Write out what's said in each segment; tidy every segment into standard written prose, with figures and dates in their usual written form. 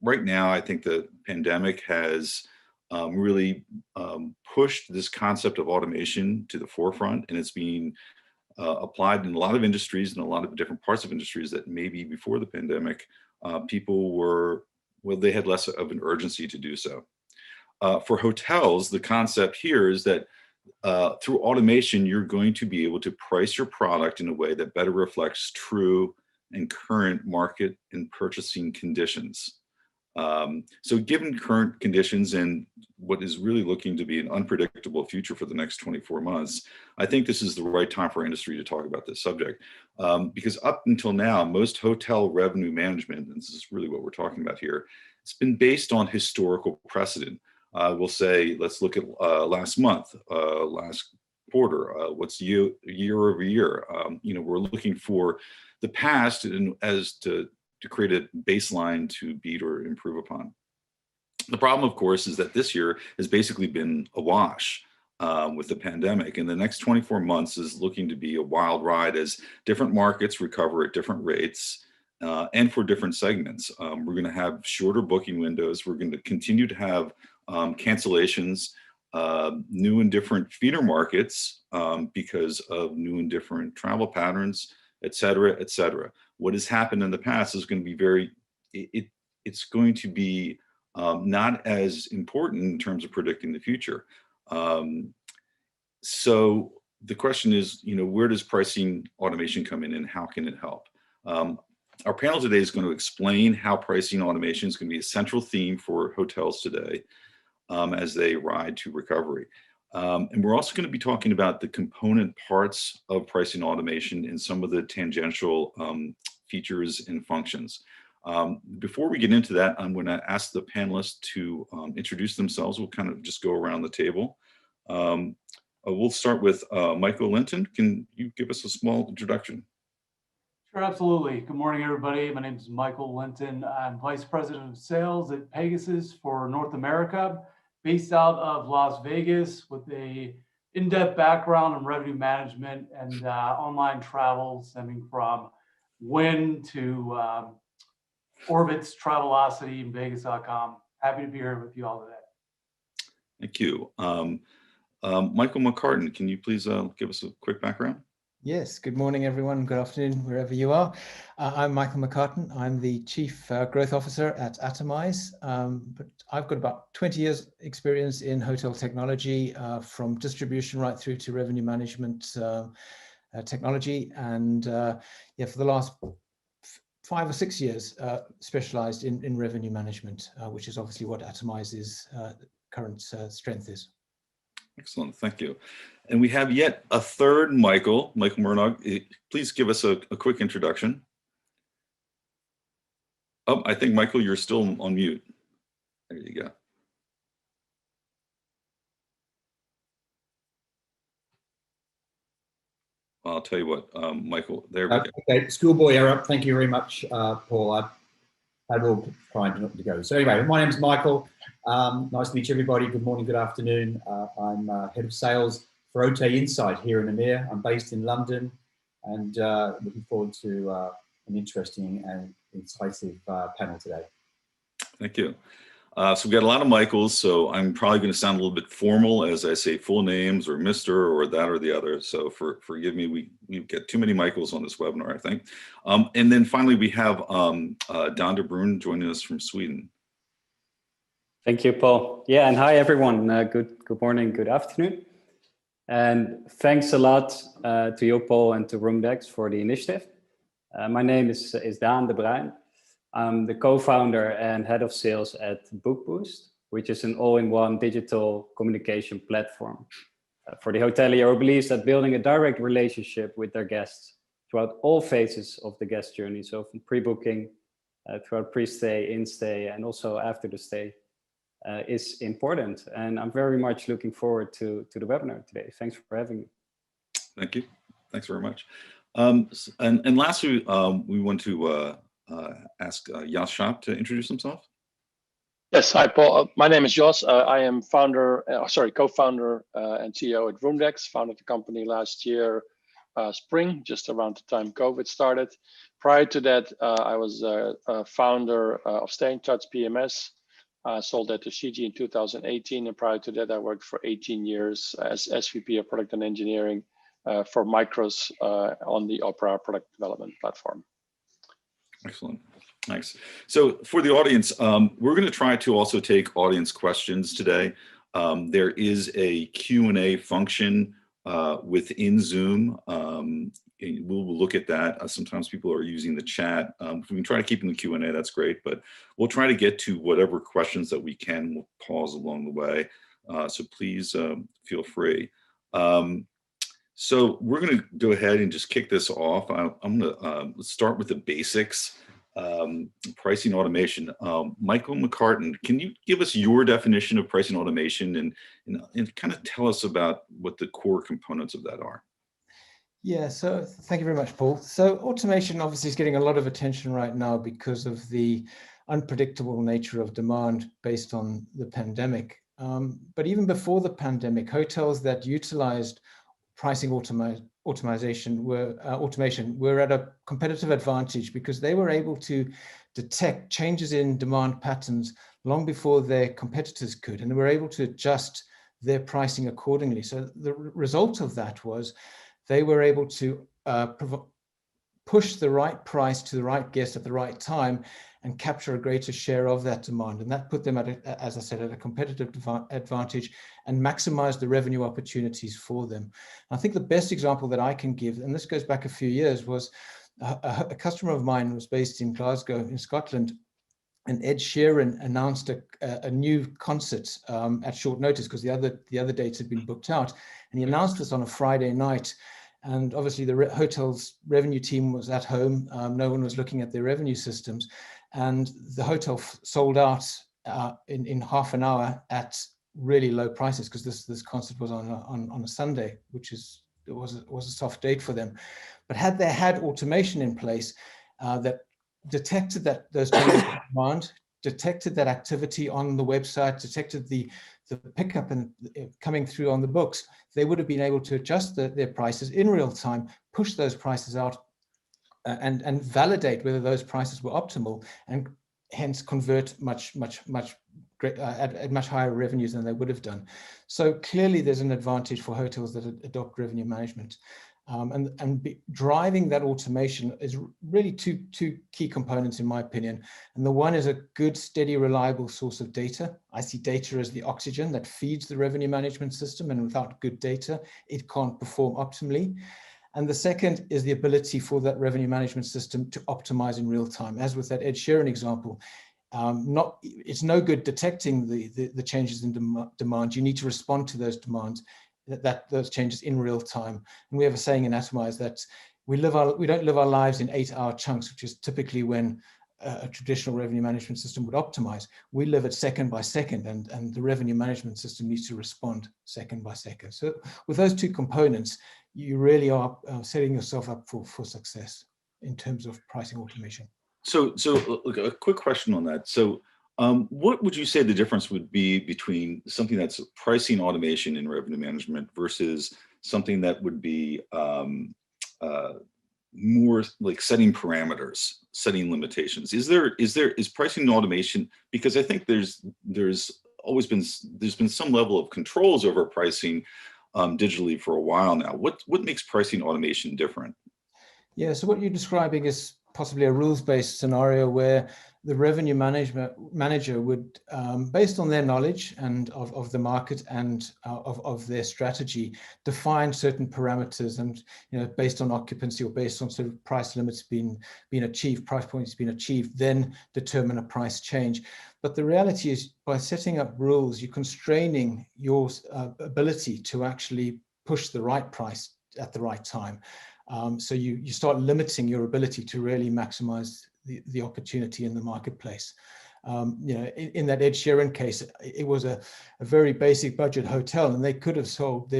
right now, I think the pandemic has really pushed this concept of automation to the forefront, and it's being applied in a lot of industries and a lot of different parts of industries that maybe before the pandemic, people were, well, they had less of an urgency to do so. For hotels, the concept here is that through automation, you're going to be able to price your product in a way that better reflects true and current market and purchasing conditions. So given current conditions and what is really looking to be an unpredictable future for the next 24 months, I think this is the right time for industry to talk about this subject. Because up until now, most hotel revenue management, and this is really what we're talking about here, it's been based on historical precedent. We'll say, let's look at last month, last quarter, what's year over year. We're looking for the past and as to create a baseline to beat or improve upon. The problem, of course, is that this year has basically been a wash with the pandemic, and the next 24 months is looking to be a wild ride as different markets recover at different rates and for different segments. We're going to have shorter booking windows. We're going to continue to have cancellations, new and different feeder markets because of new and different travel patterns, et cetera, et cetera. What has happened in the past is going to be it's going to be not as important in terms of predicting the future. So the question is, where does pricing automation come in and how can it help? Our panel today is going to explain how pricing automation is going to be a central theme for hotels today as they ride to recovery. And we're also going to be talking about the component parts of pricing automation and some of the tangential features and functions. Before we get into that, I'm going to ask the panelists to introduce themselves. We'll kind of just go around the table. We'll start with Michael Linton. Can you give us a small introduction? Sure, absolutely. Good morning, everybody. My name is Michael Linton. I'm Vice President of Sales at Pegasus for North America, based out of Las Vegas with a in-depth background in revenue management and online travel stemming from Wynn to Orbitz, Travelocity, and Vegas.com. Happy to be here with you all today. Thank you. Michael McCartan, can you please give us a quick background? Yes, good morning, everyone. Good afternoon, wherever you are. I'm Michael McCartan. I'm the Chief Growth Officer at Atomize, but I've got about 20 years experience in hotel technology, from distribution right through to revenue management technology. And yeah, for the last 5 or 6 years, specialized in revenue management, which is obviously what Atomize's current strength is. Excellent, thank you. And we have yet a third Michael Mernagh. Please give us a quick introduction. Oh, I think, Michael, you're still on mute. There you go. I'll tell you what, Michael, there we go. Okay, schoolboy error. Thank you very much, Paul. I will try not to go. So anyway, my name is Michael. Nice to meet you, everybody. Good morning, good afternoon. I'm head of sales for OTA Insight here in EMEA. I'm based in London and looking forward to an interesting and incisive panel today. Thank you. So we've got a lot of Michaels, so I'm probably going to sound a little bit formal as I say full names or Mr. or that or the other. So forgive me, we get too many Michaels on this webinar, I think. And then finally, we have Daan de Bruijn joining us from Sweden. Thank you, Paul. Yeah, and hi, everyone. Good morning, good afternoon. And thanks a lot to you, Paul, and to ROOMDEX for the initiative. My name is Daan de Bruijn. I'm the co-founder and head of sales at Bookboost, which is an all-in-one digital communication platform for the hotelier who believes that building a direct relationship with their guests throughout all phases of the guest journey, so from pre-booking, throughout pre-stay, in-stay, and also after the stay, is important. And I'm very much looking forward to the webinar today. Thanks for having me. Thank you. Thanks very much. And lastly, we want to ask Schaap to introduce himself. Yes, hi Paul. My name is Jos. I am co-founder and CEO at ROOMDEX. Founded the company last year, spring, just around the time COVID started. Prior to that, I was a founder of Stay in Touch PMS. Sold that to CG in 2018, and prior to that, I worked for 18 years as SVP of Product and Engineering for Micros on the Opera product development platform. Excellent. Thanks. So for the audience, we're going to try to also take audience questions today. There is a Q&A function within Zoom. We'll look at that. Sometimes people are using the chat. If we can try to keep in the Q&A, that's great, but we'll try to get to whatever questions that we can. We'll pause along the way. So please feel free. So we're going to go ahead and just kick this off. I'm going to let's start with the basics. Pricing automation. Michael McCartan, can you give us your definition of pricing automation and kind of tell us about what the core components of that are? Yeah, so thank you very much, Paul. So automation obviously is getting a lot of attention right now because of the unpredictable nature of demand based on the pandemic. But even before the pandemic, hotels that utilized pricing automation were at a competitive advantage because they were able to detect changes in demand patterns long before their competitors could, and they were able to adjust their pricing accordingly. So the result of that was they were able to push the right price to the right guest at the right time and capture a greater share of that demand. And that put them at, as I said, at a competitive advantage and maximize the revenue opportunities for them. I think the best example that I can give, and this goes back a few years, was a customer of mine was based in Glasgow in Scotland, and Ed Sheeran announced a new concert at short notice because the other dates had been booked out. And he announced this on a Friday night. And obviously the hotel's revenue team was at home. No one was looking at their revenue systems. And the hotel sold out in half an hour at really low prices because this concert was on a Sunday, which was a soft date for them. But had they had automation in place that detected those changes in demand, detected that activity on the website, detected the pickup and coming through on the books, they would have been able to adjust their prices in real time, push those prices out and validate whether those prices were optimal, and hence convert at much higher revenues than they would have done. So clearly there's an advantage for hotels that adopt revenue management. Driving that automation is really two key components in my opinion. And the one is a good, steady, reliable source of data. I see data as the oxygen that feeds the revenue management system, and without good data, it can't perform optimally. And the second is the ability for that revenue management system to optimize in real time. As with that Ed Sheeran example, it's no good detecting the changes in demand. You need to respond to those demands, those changes in real time. And we have a saying in Atomize that we don't live our lives in 8-hour chunks, which is typically when a traditional revenue management system would optimize. We live it second by second, and the revenue management system needs to respond second by second. So with those two components, you really are setting yourself up for success in terms of pricing automation. So look, a quick question on that. So what would you say the difference would be between something that's pricing automation in revenue management versus something that would be more like setting parameters, setting limitations? Is pricing automation, because I think there's been some level of controls over pricing digitally for a while now. What makes pricing automation different? Yeah, so what you're describing is possibly a rules-based scenario where the revenue manager would, based on their knowledge and of the market and of their strategy, define certain parameters, and based on occupancy or based on sort of price limits being achieved, price points being achieved, then determine a price change. But the reality is, by setting up rules, you're constraining your ability to actually push the right price at the right time. So you start limiting your ability to really maximize the opportunity in the marketplace. In that Ed Sheeran case, it was a very basic budget hotel, and they could have sold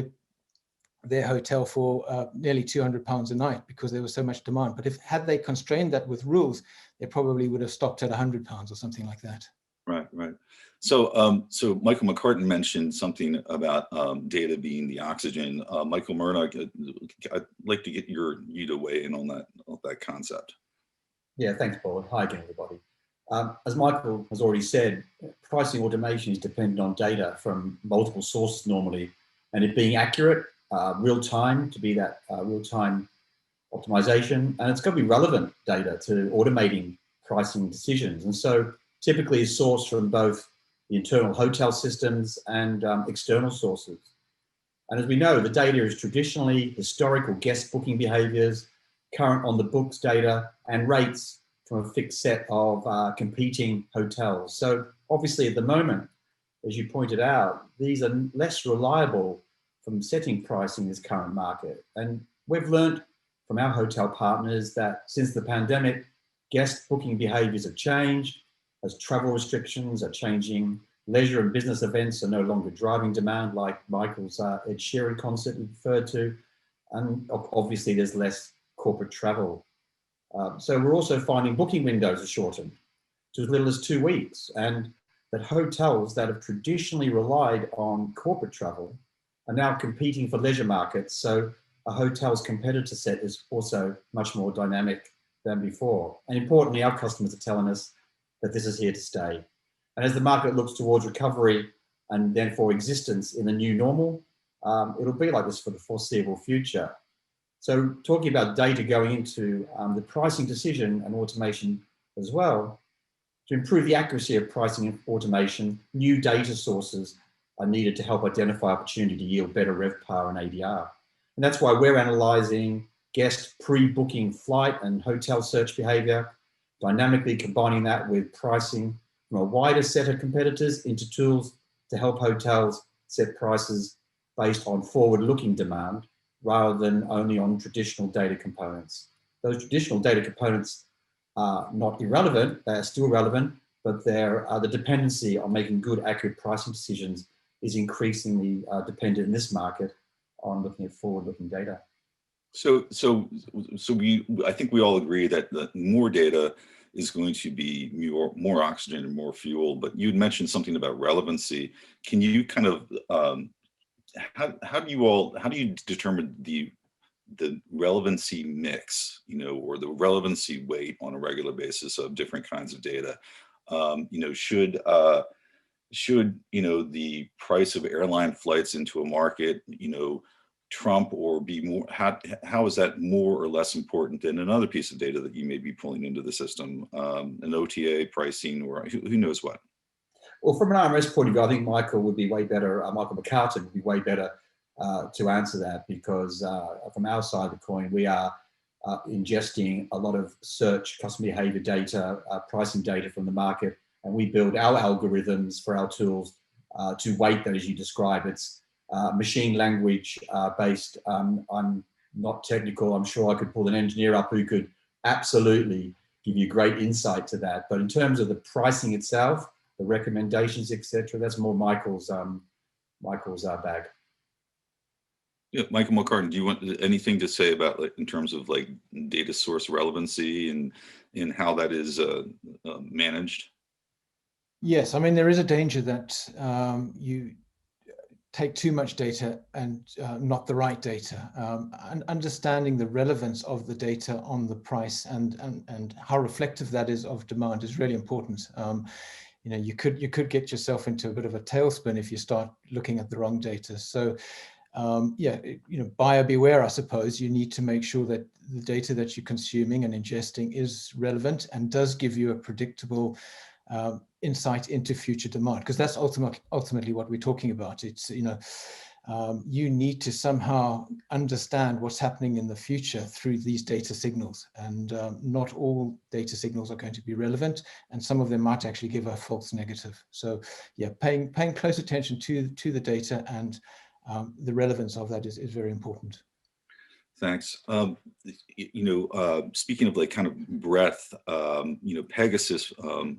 their hotel for nearly £200 a night because there was so much demand. But had they constrained that with rules, they probably would have stopped at £100 or something like that. Right. So, so Michael McCartan mentioned something about data being the oxygen. Michael Mernagh, I'd like to get you to weigh in on that concept. Yeah, thanks, Paul. Hi again, everybody. As Michael has already said, pricing automation is dependent on data from multiple sources normally, and it being accurate, real time to be that real time optimization, and it's got to be relevant data to automating pricing decisions. And so typically is sourced from both the internal hotel systems and external sources. And as we know, the data is traditionally historical guest booking behaviors, current on the books data, and rates from a fixed set of competing hotels. So obviously at the moment, as you pointed out, these are less reliable from setting pricing in this current market. And we've learned from our hotel partners that since the pandemic, guest booking behaviors have changed as travel restrictions are changing. Leisure and business events are no longer driving demand, like Michael's Ed Sheeran concert we referred to. And obviously there's less corporate travel. So we're also finding booking windows are shortened to as little as 2 weeks, and that hotels that have traditionally relied on corporate travel are now competing for leisure markets. So a hotel's competitor set is also much more dynamic than before. And importantly, our customers are telling us that this is here to stay. And as the market looks towards recovery and then for existence in the new normal, it'll be like this for the foreseeable future. So talking about data going into the pricing decision and automation as well, to improve the accuracy of pricing and automation, new data sources are needed to help identify opportunity to yield better RevPar and ADR. And that's why we're analyzing guest pre-booking flight and hotel search behavior, dynamically combining that with pricing from a wider set of competitors into tools to help hotels set prices based on forward-looking demand rather than only on traditional data components. Those traditional data components are not irrelevant, they are still relevant, but the dependency on making good, accurate pricing decisions is increasingly dependent in this market on looking at forward-looking data. So I think we all agree that the more data is going to be more oxygen and more fuel, but you'd mentioned something about relevancy. Can you kind of, how do you determine the relevancy mix, or the relevancy weight on a regular basis of different kinds of data? Should the price of airline flights into a market, trump or be more, how is that more or less important than another piece of data that you may be pulling into the system, an OTA pricing, or who knows what? Well, from an RMS point of view, I think Michael would be way better, Michael McCartan would be way better to answer that, because from our side of the coin, we are ingesting a lot of search, customer behavior data, pricing data from the market, and we build our algorithms for our tools to weight that as you describe. It's machine language based. I'm not technical. I'm sure I could pull an engineer up who could absolutely give you great insight to that. But in terms of the pricing itself, the recommendations, etc., that's more Michael's bag. Yeah, Michael McCartan, do you want anything to say about, like, in terms of like data source relevancy and how that is managed? Yes, I mean, there is a danger that you take too much data and not the right data. And understanding the relevance of the data on the price and how reflective that is of demand is really important. You could get yourself into a bit of a tailspin if you start looking at the wrong data. So buyer beware, I suppose. You need to make sure that the data that you're consuming and ingesting is relevant and does give you a predictable insight into future demand, because that's ultimately what we're talking about. It's, you need to somehow understand what's happening in the future through these data signals, and not all data signals are going to be relevant, and some of them might actually give a false negative. So yeah, paying close attention to the data and the relevance of that is very important. Thanks. Speaking of like kind of breadth, Pegasus,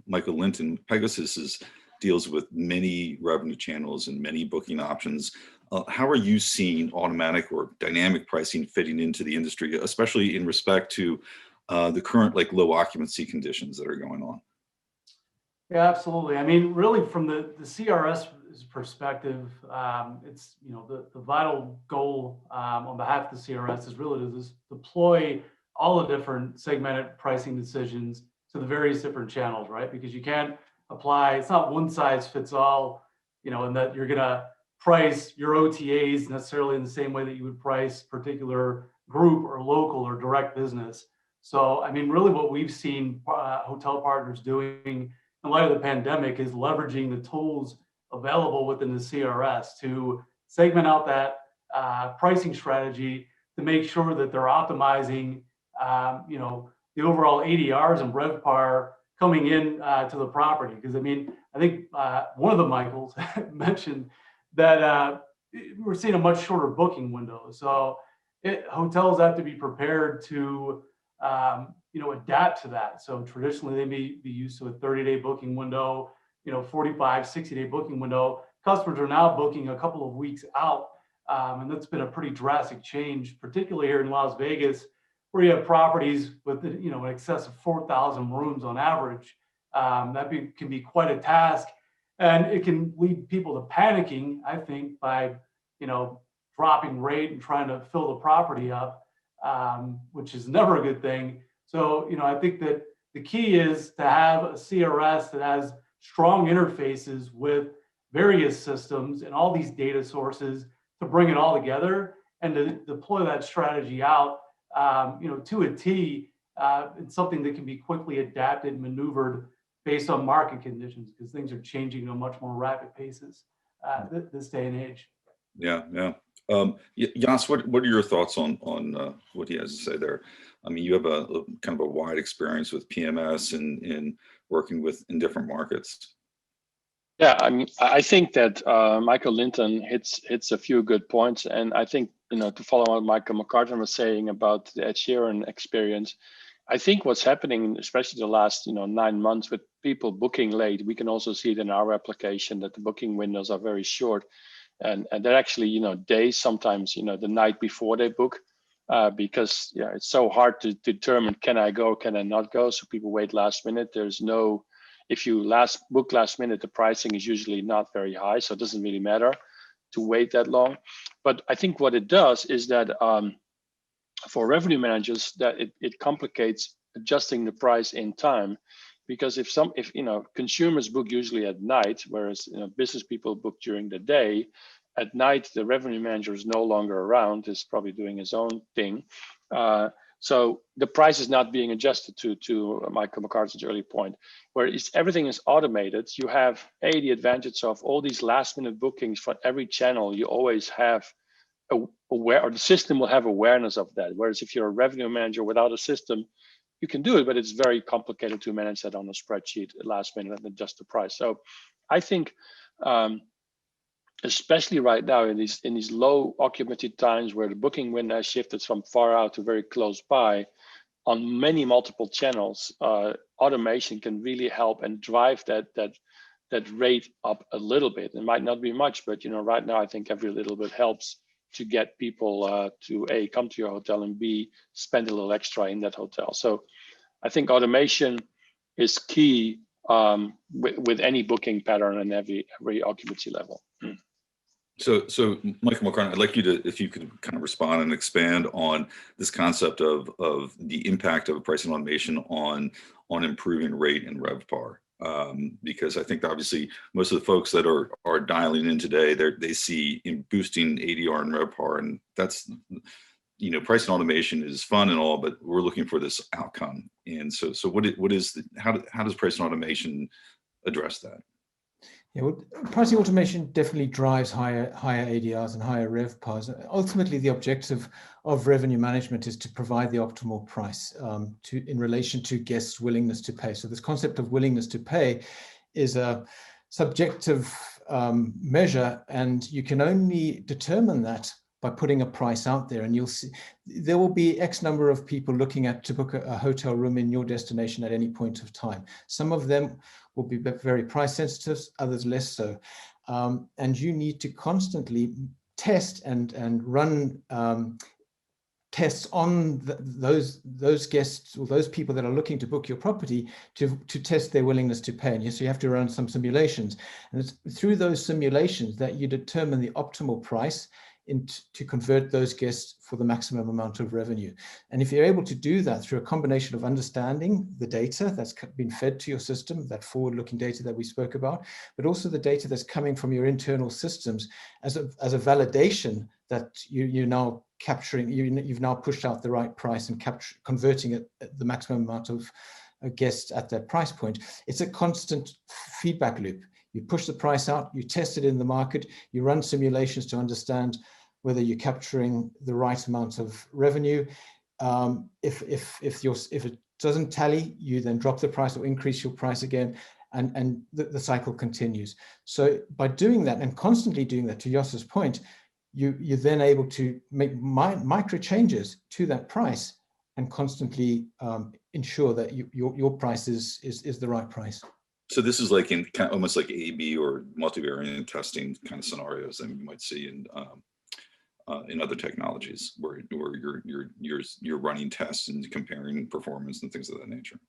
Michael Linton, Pegasus deals with many revenue channels and many booking options. How are you seeing automatic or dynamic pricing fitting into the industry, especially in respect to the current like low occupancy conditions that are going on? Yeah, absolutely. I mean, really from the CRS perspective, it's, the vital goal on behalf of the CRS is really to deploy all the different segmented pricing decisions to the various different channels, right? Because you can't apply, it's not one size fits all, you know, and that you're gonna price your OTAs necessarily in the same way that you would price particular group or local or direct business. So, I mean, really what we've seen hotel partners doing in light of the pandemic is leveraging the tools available within the CRS to segment out that pricing strategy to make sure that they're optimizing, you know, the overall ADRs and Revpar coming in to the property. Because I mean, I think one of the Michaels mentioned that we're seeing a much shorter booking window. So hotels have to be prepared to, you know, adapt to that. So traditionally they may be used to a 30-day booking window, you know, 45, 60-day booking window. Customers are now booking a couple of weeks out. And that's been a pretty drastic change, particularly here in Las Vegas, where you have properties with, you know, in excess of 4,000 rooms on average. That can be quite a task, and it can lead people to panicking, I think, by, you know, dropping rate and trying to fill the property up, which is never a good thing. So, you know, I think that the key is to have a CRS that has strong interfaces with various systems and all these data sources to bring it all together and to deploy that strategy out, you know, to a T. It's something that can be quickly adapted and maneuvered based on market conditions, because things are changing at a much more rapid paces this day and age. Yeah, yeah. Jas, what are your thoughts on what he has to say there? I mean, you have a kind of a wide experience with PMS and working in different markets. Yeah, I mean, I think that Michael Linton hits a few good points, and I think, you know, to follow what Michael McCartan was saying about the Ed Sheeran experience, I think what's happening, especially the last 9 months, with people booking late, we can also see it in our application that the booking windows are very short, and they're actually days, sometimes the night before they book, because it's so hard to determine, can I go, can I not go? So people wait last minute. There's no, if you book last minute, the pricing is usually not very high, so it doesn't really matter to wait that long. But I think what it does is that for revenue managers, that it complicates adjusting the price in time, because if consumers book usually at night, whereas business people book during the day, at night the revenue manager is no longer around, is probably doing his own thing. So the price is not being adjusted to Michael McCartan's early point, where everything is automated. You have the advantage of all these last minute bookings for every channel. You always have the system will have awareness of that. Whereas if you're a revenue manager without a system, you can do it, but it's very complicated to manage that on a spreadsheet at last minute and adjust the price. So I think, especially right now in these low occupancy times where the booking window has shifted from far out to very close by on many multiple channels, automation can really help and drive that rate up a little bit. It might not be much, but right now I think every little bit helps to get people to A, come to your hotel, and B, spend a little extra in that hotel. So I think automation is key with any booking pattern and every occupancy level. So Michael McCartan, I'd like you to, if you could kind of respond and expand on this concept of the impact of pricing automation on improving rate and RevPAR. Because I think obviously most of the folks that are dialing in today, they see in boosting ADR and Revpar, and that's, pricing automation is fun and all, but we're looking for this outcome. And so how does pricing automation address that? Yeah, well, pricing automation definitely drives higher ADRs and higher RevPARs. Ultimately, the objective of revenue management is to provide the optimal price in relation to guests' willingness to pay. So this concept of willingness to pay is a subjective measure, and you can only determine that by putting a price out there. And you'll see there will be X number of people looking to book a hotel room in your destination at any point of time. Some of them will be very price sensitive, others less so. And you need to constantly test and run tests on those guests or those people that are looking to book your property to test their willingness to pay. And so you have to run some simulations. And it's through those simulations that you determine the optimal price to convert those guests for the maximum amount of revenue. And if you're able to do that through a combination of understanding the data that's been fed to your system, that forward-looking data that we spoke about, but also the data that's coming from your internal systems as a validation that you're now capturing, you've now pushed out the right price and converting it at the maximum amount of guests at that price point. It's a constant feedback loop. You push the price out, you test it in the market, you run simulations to understand whether you're capturing the right amount of revenue. If it doesn't tally, you then drop the price or increase your price again, and the cycle continues. So by doing that and constantly doing that, to Jos's point, you're then able to make micro changes to that price and constantly ensure that your price is the right price. So this is like in almost like A/B or multivariate testing kind of scenarios that you might see in other technologies where you're running tests and comparing performance and things of that nature.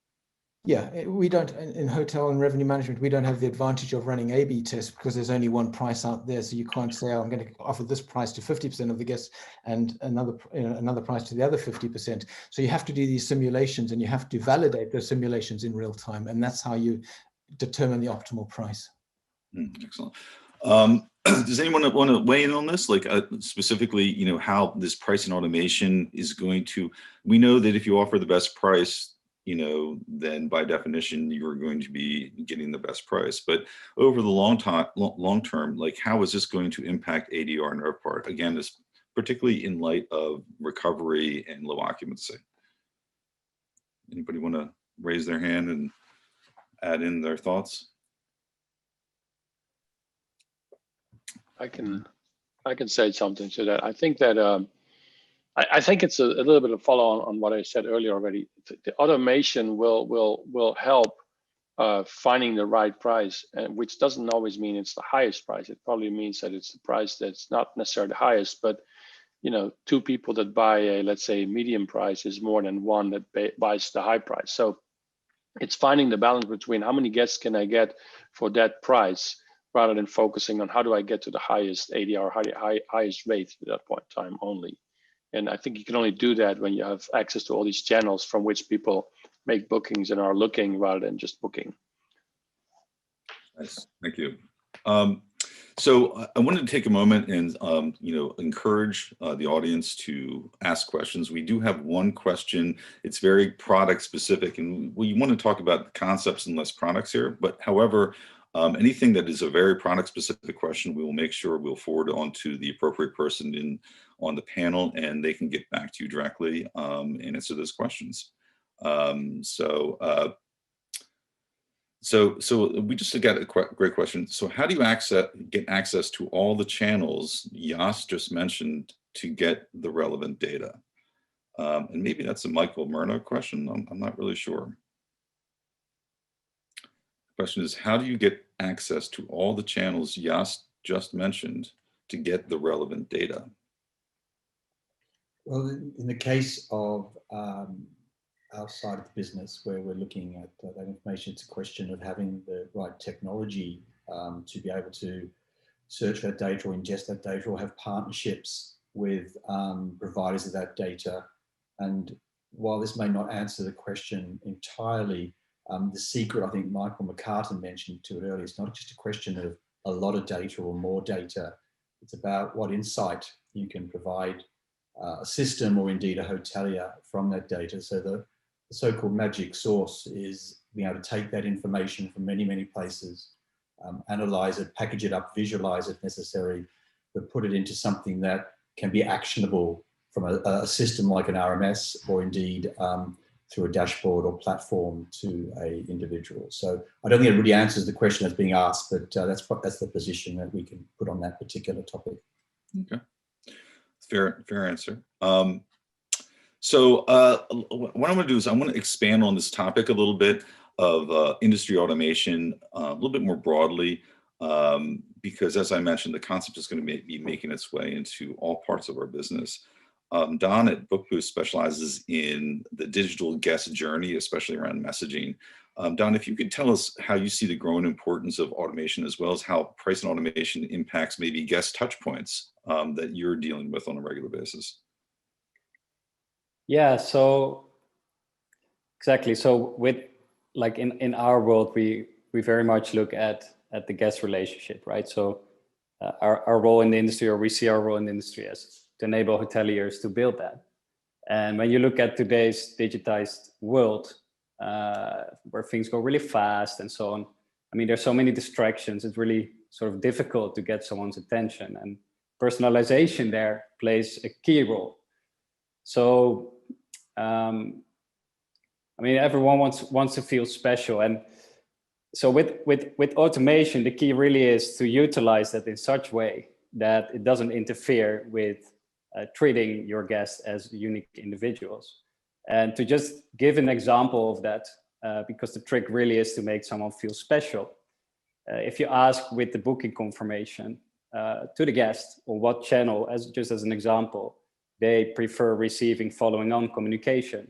Yeah, we don't, in hotel and revenue management, we don't have the advantage of running A/B tests because there's only one price out there. So you can't say, oh, I'm going to offer this price to 50% of the guests and another price to the other 50%. So you have to do these simulations and you have to validate those simulations in real time. And that's how you determine the optimal price. Excellent. Does anyone want to weigh in on this? Like specifically, how this pricing automation is going to, we know that if you offer the best price, then by definition, you're going to be getting the best price. But over the long term, like how is this going to impact ADR and Revpar? Again, this particularly in light of recovery and low occupancy. Anybody want to raise their hand and add in their thoughts? I can say something to that. I think that I think it's a little bit of follow on what I said earlier already. The automation will help finding the right price, which doesn't always mean it's the highest price. It probably means that it's the price that's not necessarily the highest, but two people that buy a, let's say, medium price is more than one that buys the high price. So it's finding the balance between how many guests can I get for that price, rather than focusing on how do I get to the highest ADR, highest rate at that point in time only. And I think you can only do that when you have access to all these channels from which people make bookings and are looking rather than just booking. Nice, thank you. So I wanted to take a moment and encourage the audience to ask questions. We do have one question. It's very product specific, and we want to talk about concepts and less products here. But however, anything that is a very product specific question, we will make sure we'll forward on to the appropriate person on the panel, and they can get back to you directly and answer those questions. So we just got a great question. So how do you get access to all the channels Jos just mentioned to get the relevant data? And maybe that's a Michael Mernagh question. I'm not really sure. The question is, how do you get access to all the channels Jos just mentioned to get the relevant data? Well, in the case of outside of the business where we're looking at that information, it's a question of having the right technology to be able to search that data or ingest that data or have partnerships with providers of that data. And while this may not answer the question entirely, the secret, I think Michael McCartan mentioned to it earlier, it's not just a question of a lot of data or more data. It's about what insight you can provide a system or indeed a hotelier from that data. So the so-called magic sauce is being able to take that information from many, many places, analyze it, package it up, visualize it if necessary, but put it into something that can be actionable from a system like an RMS or indeed through a dashboard or platform to an individual. So I don't think it really answers the question that's being asked, but that's the position that we can put on that particular topic. Okay, fair answer. So what I'm going to do is I want to expand on this topic a little bit of industry automation a little bit more broadly, because as I mentioned, the concept is going to be making its way into all parts of our business. Daan at Bookboost specializes in the digital guest journey, especially around messaging. Daan, if you could tell us how you see the growing importance of automation, as well as how pricing automation impacts maybe guest touch points that you're dealing with on a regular basis? Yeah, so exactly. So with like in our world, we very much look at the guest relationship, right? So our role in the industry, or we see our role in the industry as to enable hoteliers to build that. And when you look at today's digitized world, where things go really fast and so on, I mean, there's so many distractions. It's really sort of difficult to get someone's attention, and personalization there plays a key role. So, I mean, everyone wants to feel special, and so with automation, the key really is to utilize that in such way that it doesn't interfere with treating your guests as unique individuals. And to just give an example of that, because the trick really is to make someone feel special. If you ask with the booking confirmation to the guest on what channel, just as an example, they prefer receiving following on communication,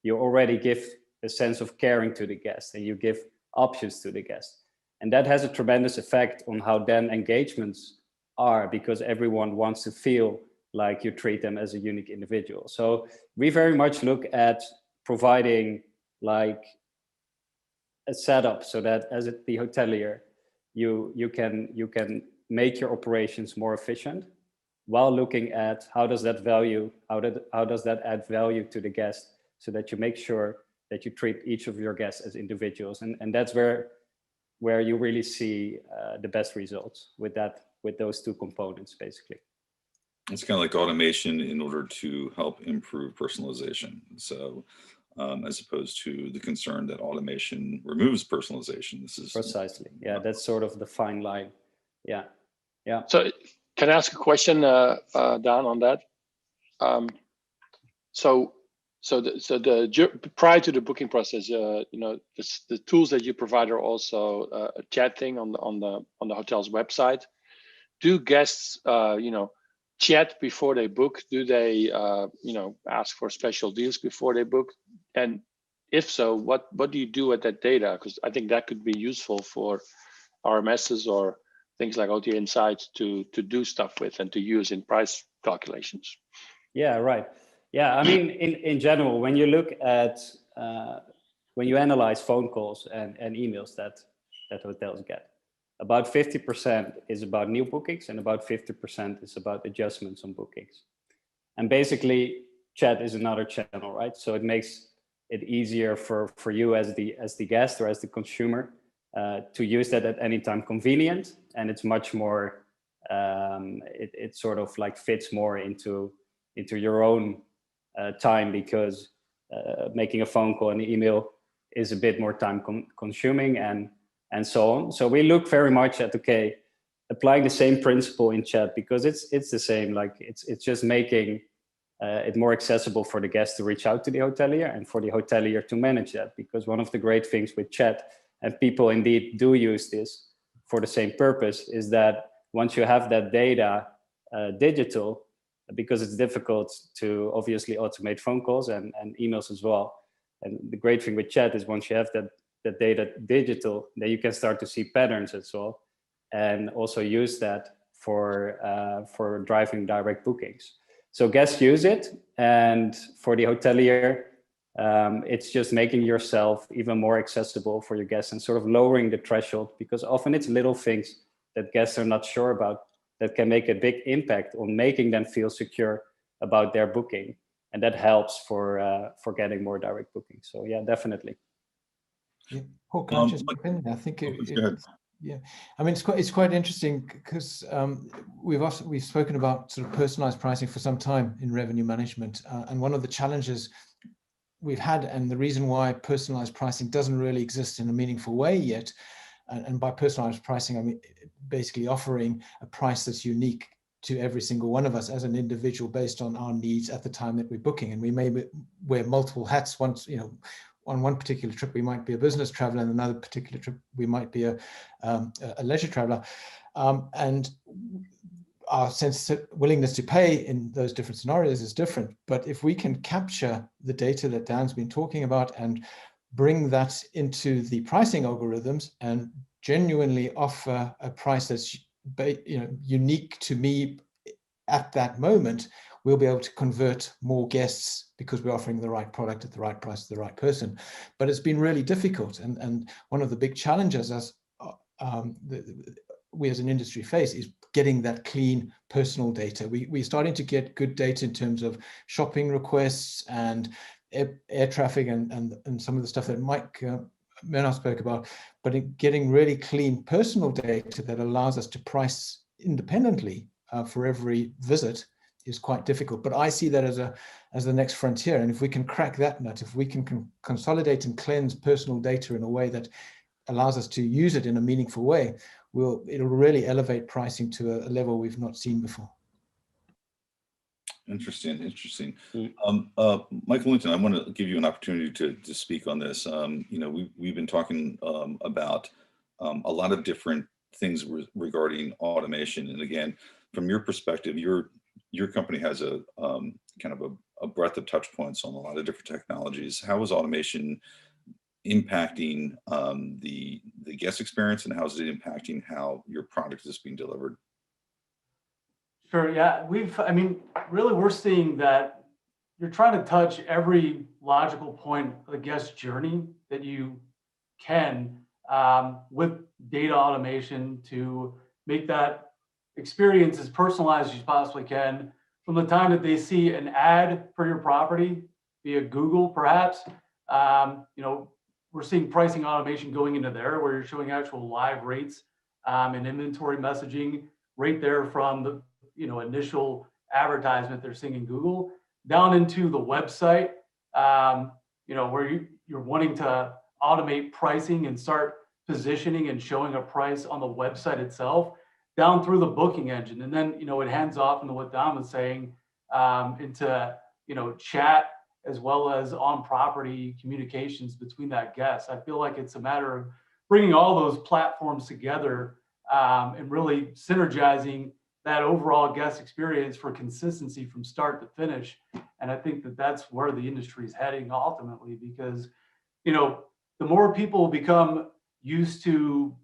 you already give a sense of caring to the guest, and you give options to the guest. And that has a tremendous effect on how then engagements are, because everyone wants to feel like you treat them as a unique individual. So we very much look at providing like a setup so that as the hotelier, you can make your operations more efficient, while looking at how does that add value to the guest, so that you make sure that you treat each of your guests as individuals. And that's where you really see the best results with those two components, basically. It's kind of like automation in order to help improve personalization. So as opposed to the concern that automation removes personalization. This is precisely, yeah, that's sort of the fine line. Yeah. So can I ask a question, Daan, on that? So prior to the booking process, the tools that you provide are also a chat thing on the hotel's website. Do guests, chat before they book? Do they, ask for special deals before they book? And if so, what do you do with that data? Because I think that could be useful for RMSs or things like OTA Insights to do stuff with and to use in price calculations. Yeah, right. Yeah, I mean, in general, when you look at, when you analyze phone calls and emails that hotels get, about 50% is about new bookings and about 50% is about adjustments on bookings. And basically, chat is another channel, right? So it makes it easier for you as the guest or as the consumer to use that at any time convenient, and it's much more, it sort of like fits more into your own time, because making a phone call and email is a bit more time consuming and so on. So we look very much at, okay, applying the same principle in chat, because it's the same, like it's just making it more accessible for the guest to reach out to the hotelier and for the hotelier to manage that. Because one of the great things with chat, and people indeed do use this for the same purpose, is that once you have that data digital, because it's difficult to obviously automate phone calls and emails as well. And the great thing with chat is once you have that data digital, then you can start to see patterns as well, and also use that for driving direct bookings. So guests use it, and for the hotelier, it's just making yourself even more accessible for your guests and sort of lowering the threshold, because often it's little things that guests are not sure about that can make a big impact on making them feel secure about their booking. And that helps for getting more direct bookings. So yeah, definitely. Yeah, Paul, can I just jump in? I think yeah, I mean, it's quite interesting, because we've spoken about sort of personalized pricing for some time in revenue management, and one of the challenges we've had, and the reason why personalized pricing doesn't really exist in a meaningful way yet, and by personalized pricing, I mean basically offering a price that's unique to every single one of us as an individual based on our needs at the time that we're booking. And we may wear multiple hats. Once, on one particular trip, we might be a business traveler, and another particular trip, we might be a leisure traveler. And our willingness to pay in those different scenarios is different. But if we can capture the data that Daan's been talking about and bring that into the pricing algorithms and genuinely offer a price that's unique to me at that moment, we'll be able to convert more guests because we're offering the right product at the right price to the right person. But it's been really difficult. And one of the big challenges as we as an industry face is getting that clean personal data. We're starting to get good data in terms of shopping requests and air traffic and some of the stuff that Mike Mernagh spoke about, but getting really clean personal data that allows us to price independently for every visit is quite difficult. But I see that as the next frontier. And if we can crack that nut, if we can consolidate and cleanse personal data in a way that allows us to use it in a meaningful way, it'll really elevate pricing to a level we've not seen before. Interesting. Mm. Michael Linton, I want to give you an opportunity to speak on this. We've been talking about a lot of different things regarding automation. And again, from your perspective, your company has a kind of a breadth of touch points on a lot of different technologies. How is automation impacting the guest experience, and how is it impacting how your product is being delivered? Sure. Yeah, really, we're seeing that you're trying to touch every logical point of the guest journey that you can with data automation to make that experience as personalized as you possibly can. From the time that they see an ad for your property via Google, perhaps, we're seeing pricing automation going into there where you're showing actual live rates and inventory messaging right there from the initial advertisement they're seeing in Google down into the website, where you're wanting to automate pricing and start positioning and showing a price on the website itself, down through the booking engine. And then, it hands off into what Daan was saying, into, chat, as well as on property communications between that guest. I feel like it's a matter of bringing all those platforms together and really synergizing that overall guest experience for consistency from start to finish. And I think that that's where the industry is heading ultimately, because, the more people become used to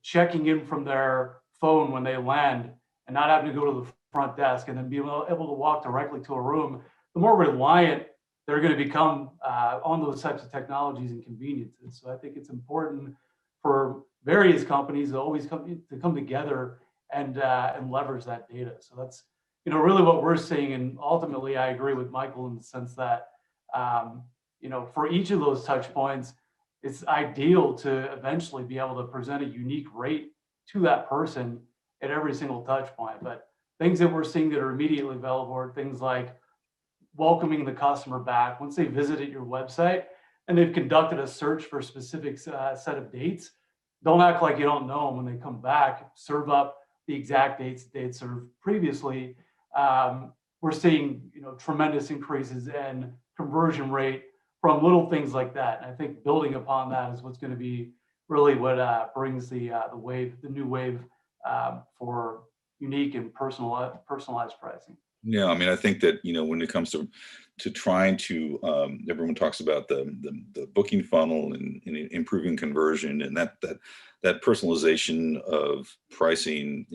checking in from their phone when they land and not having to go to the front desk and then being able to walk directly to a room, the more reliant they're going to become on those types of technologies and conveniences. So I think it's important for various companies to always come together and leverage that data. So that's really what we're seeing. And ultimately, I agree with Michael in the sense that for each of those touch points, it's ideal to eventually be able to present a unique rate to that person at every single touch point. But things that we're seeing that are immediately available are things like welcoming the customer back once they visited your website and they've conducted a search for a specific set of dates. Don't act like you don't know them when they come back. Serve up the exact dates that they had served previously. We're seeing tremendous increases in conversion rate from little things like that. And I think building upon that is what's going to be really what brings the new wave for unique and personalized pricing. Yeah, I think that when it comes to trying to, everyone talks about the booking funnel and improving conversion, and that personalization of pricing.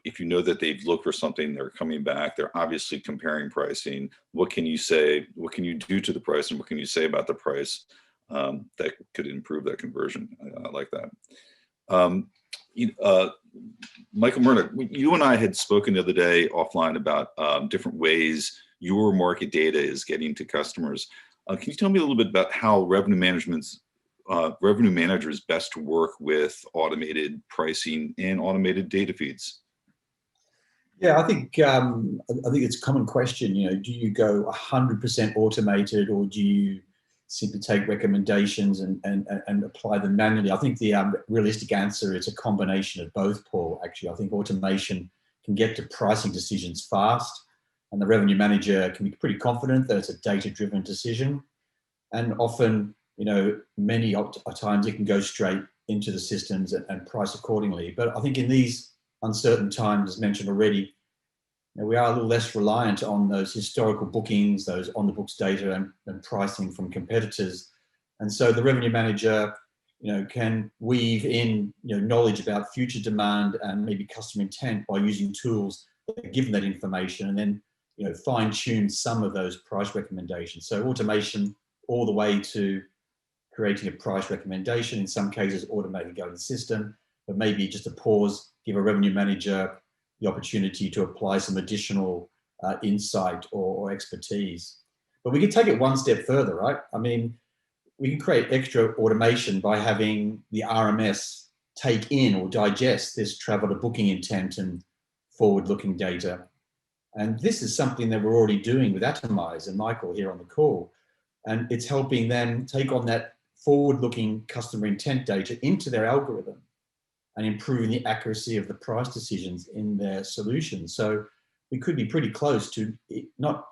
If you know that they've looked for something, they're coming back, they're obviously comparing pricing. What can you say? What can you do to the price, and what can you say about the price that could improve that conversion? I like that. Michael Mernagh, you and I had spoken the other day offline about different ways your market data is getting to customers. Can you tell me a little bit about how revenue managers best work with automated pricing and automated data feeds? Yeah, I think it's a common question. Do you go 100% automated, or do you simply take recommendations and apply them manually? I think the realistic answer is a combination of both, Paul. Actually, I think automation can get to pricing decisions fast, and the revenue manager can be pretty confident that it's a data-driven decision. And often, many times it can go straight into the systems and price accordingly. But I think in these uncertain times, as mentioned already, we are a little less reliant on those historical bookings, those on the books data and pricing from competitors. And so the revenue manager, can weave in, knowledge about future demand and maybe customer intent by using tools given that information and then, you know, fine tune some of those price recommendations. So automation all the way to creating a price recommendation, in some cases automated go to the system, but maybe just a pause, give a revenue manager the opportunity to apply some additional insight or expertise. But we can take it one step further, right? I mean, we can create extra automation by having the RMS take in or digest this travel to booking intent and forward-looking data. And this is something that we're already doing with Atomize and Michael here on the call. And it's helping them take on that forward-looking customer intent data into their algorithm and improving the accuracy of the price decisions in their solution. So we could be pretty close to not,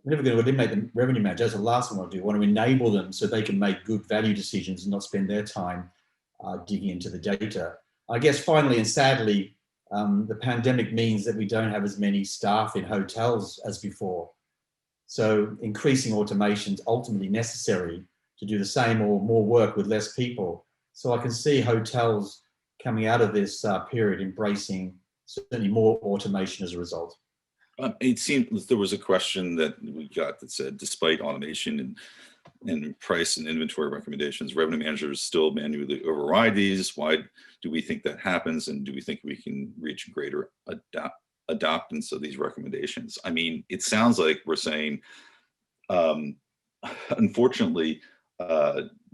we're never going to eliminate the revenue manager. That's the last thing I want to do. I want to enable them so they can make good value decisions and not spend their time digging into the data. I guess finally and sadly, the pandemic means that we don't have as many staff in hotels as before. So increasing automation is ultimately necessary to do the same or more work with less people. So I can see hotels coming out of this period embracing certainly more automation as a result. It seemed there was a question that we got that said, despite automation and price and inventory recommendations, revenue managers still manually override these. Why do we think that happens? And do we think we can reach greater adoptance of these recommendations? I mean, it sounds like we're saying, unfortunately,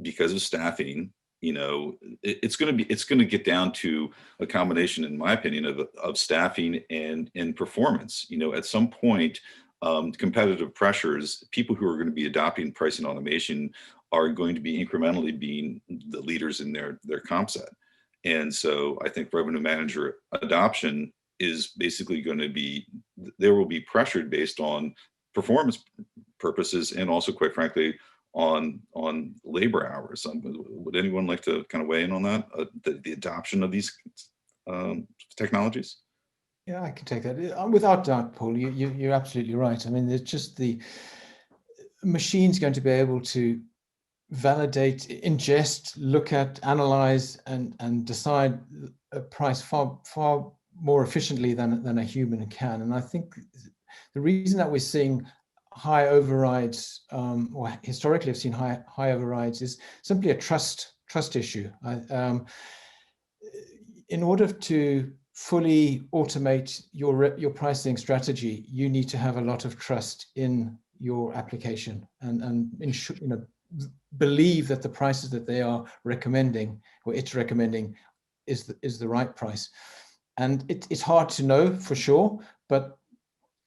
because of staffing, you know, it's going to get down to a combination, in my opinion, of staffing and performance. You know, at some point, competitive pressures, people who are going to be adopting pricing automation are going to be incrementally being the leaders in their comp set. And so I think revenue manager adoption is basically going to be, there will be pressured based on performance purposes and also, quite frankly, on labor hours. Would anyone like to kind of weigh in on that, the adoption of these technologies? Yeah, I can take that. Without doubt, Paul, you're absolutely right. I mean, there's just the machine's going to be able to validate, ingest, look at, analyze, and decide a price far more efficiently than a human can. And I think the reason that we're seeing high overrides, or historically have seen high overrides, is simply a trust issue. In order to fully automate your pricing strategy, you need to have a lot of trust in your application and ensure, you know, believe that the prices that they are recommending or it's recommending is the right price. And it's hard to know for sure, but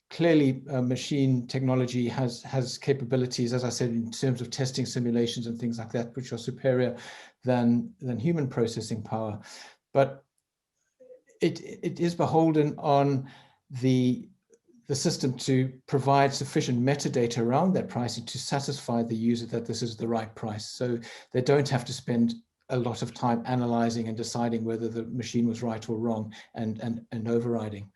clearly machine technology has capabilities, as I said, in terms of testing simulations and things like that, which are superior than human processing power. But it is beholden on the system to provide sufficient metadata around that pricing to satisfy the user that this is the right price. So they don't have to spend a lot of time analyzing and deciding whether the machine was right or wrong and overriding.